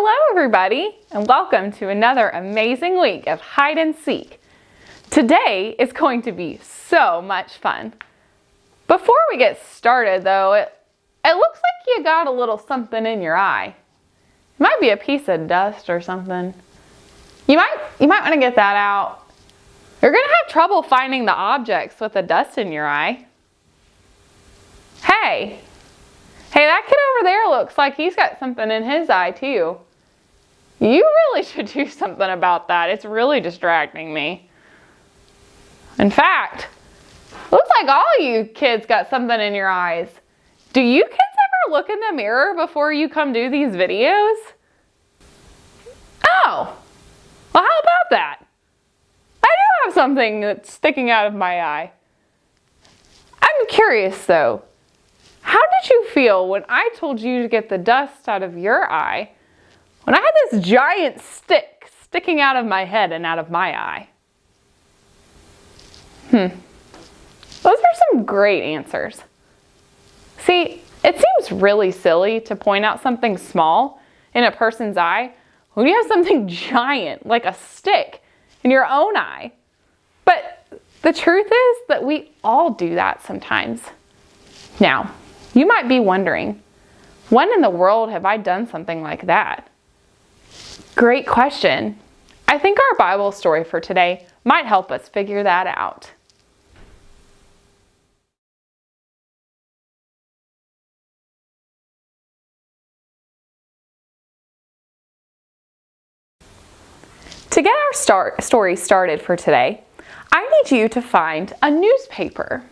Hello everybody, and welcome to another amazing week of hide and seek. Today is going to be so much fun. Before we get started though, it looks like you got a little something in your eye. It might be a piece of dust or something. You might want to get that out. You're going to have trouble finding the objects with the dust in your eye. Hey, that kid over there looks like he's got something in his eye too. You really should do something about that. It's really distracting me. In fact, looks like all you kids got something in your eyes. Do you kids ever look in the mirror before you come do these videos? Oh, well, how about that? I do have something that's sticking out of my eye. I'm curious though. How did you feel when I told you to get the dust out of your eye when I had this giant stick sticking out of my head and out of my eye? Those are some great answers. See, it seems really silly to point out something small in a person's eye when you have something giant like a stick in your own eye. But the truth is that we all do that sometimes. Now, you might be wondering, when in the world have I done something like that? Great question. I think our Bible story for today might help us figure that out. To get our story started for today, I need you to find a newspaper.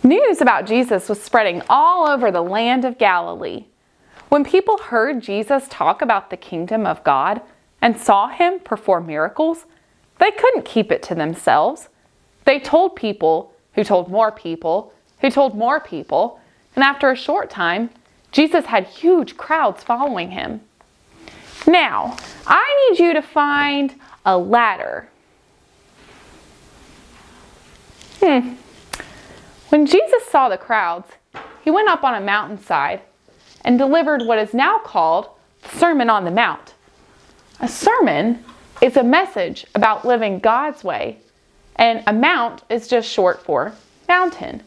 News about Jesus was spreading all over the land of Galilee. When people heard Jesus talk about the kingdom of God and saw him perform miracles, they couldn't keep it to themselves. They told people, who told more people, who told more people, and after a short time, Jesus had huge crowds following him. Now, I need you to find a ladder. When Jesus saw the crowds, he went up on a mountainside and delivered what is now called the Sermon on the Mount. A sermon is a message about living God's way, and a mount is just short for mountain.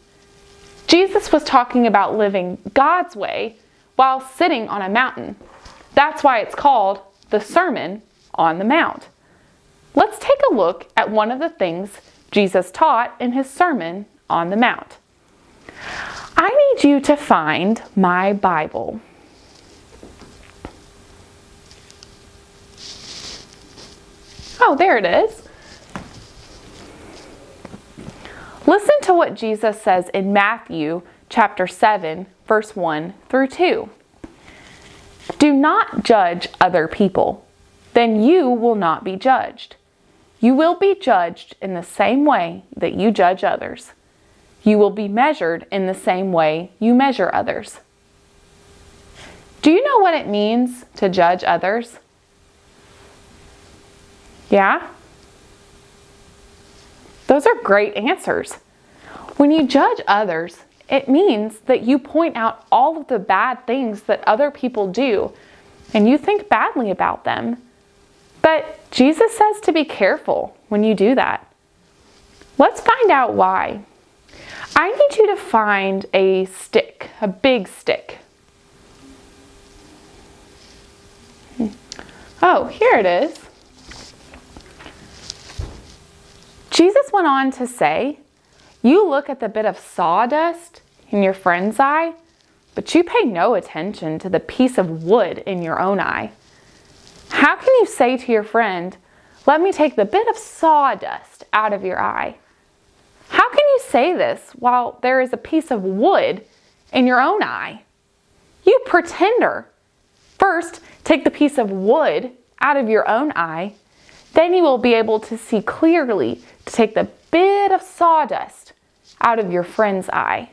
Jesus was talking about living God's way while sitting on a mountain. That's why it's called the Sermon on the Mount. Let's take a look at one of the things Jesus taught in his Sermon on the Mount. I need you to find my Bible. Oh, there it is. Listen to what Jesus says in Matthew chapter 7, verse 1 through 2. Do not judge other people, then you will not be judged. You will be judged in the same way that you judge others. You will be measured in the same way you measure others. Do you know what it means to judge others? Yeah? Those are great answers. When you judge others, it means that you point out all of the bad things that other people do, and you think badly about them. But Jesus says to be careful when you do that. Let's find out why. I need you to find a stick, a big stick. Oh, here it is. Jesus went on to say, you look at the bit of sawdust in your friend's eye, but you pay no attention to the piece of wood in your own eye. How can you say to your friend, let me take the bit of sawdust out of your eye? How can you say this while there is a piece of wood in your own eye? You pretender. First, take the piece of wood out of your own eye. Then you will be able to see clearly to take the bit of sawdust out of your friend's eye.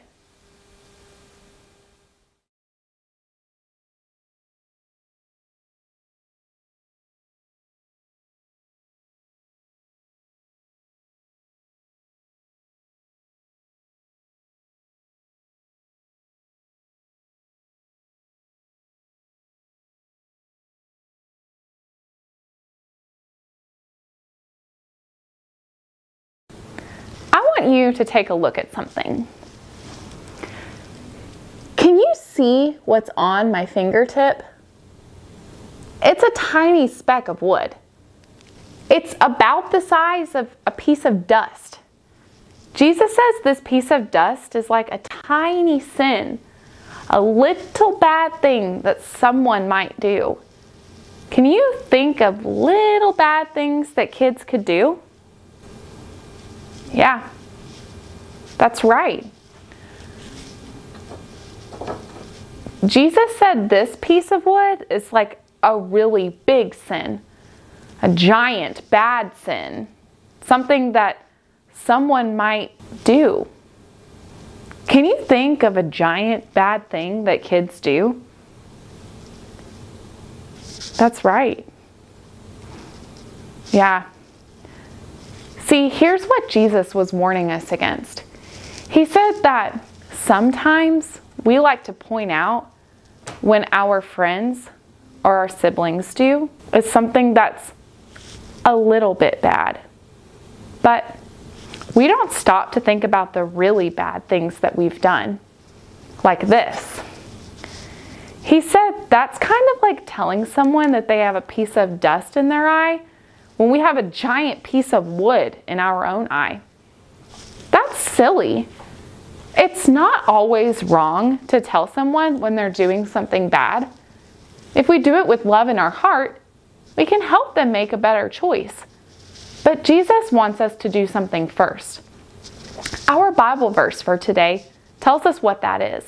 want you to take a look at something. Can you see what's on my fingertip? It's a tiny speck of wood. It's about the size of a piece of dust. Jesus says this piece of dust is like a tiny sin, a little bad thing that someone might do. Can you think of little bad things that kids could do? Yeah, that's right. Jesus said this piece of wood is like a really big sin, a giant bad sin, something that someone might do. Can you think of a giant bad thing that kids do? That's right. Yeah. See, here's what Jesus was warning us against. He said that sometimes we like to point out when our friends or our siblings do is something that's a little bit bad. But we don't stop to think about the really bad things that we've done, like this. He said that's kind of like telling someone that they have a piece of dust in their eye when we have a giant piece of wood in our own eye. That's silly. It's not always wrong to tell someone when they're doing something bad. If we do it with love in our heart, we can help them make a better choice. But Jesus wants us to do something first. Our Bible verse for today tells us what that is.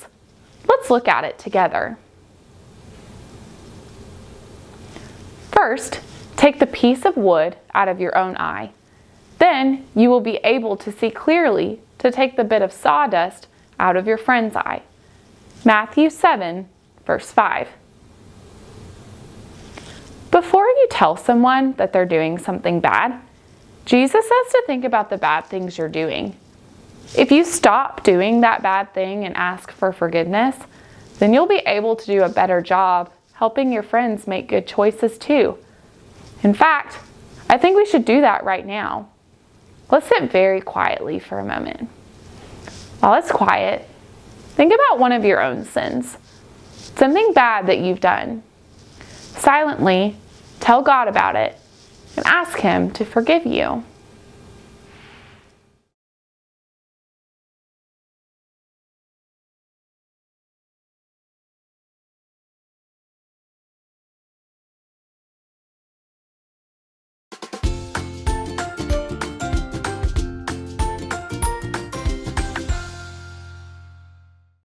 Let's look at it together. First, take the piece of wood out of your own eye. Then you will be able to see clearly to take the bit of sawdust out of your friend's eye. Matthew 7, verse 5. Before you tell someone that they're doing something bad, Jesus says to think about the bad things you're doing. If you stop doing that bad thing and ask for forgiveness, then you'll be able to do a better job helping your friends make good choices too. In fact, I think we should do that right now. Let's sit very quietly for a moment. While it's quiet, think about one of your own sins, something bad that you've done. Silently, tell God about it and ask Him to forgive you.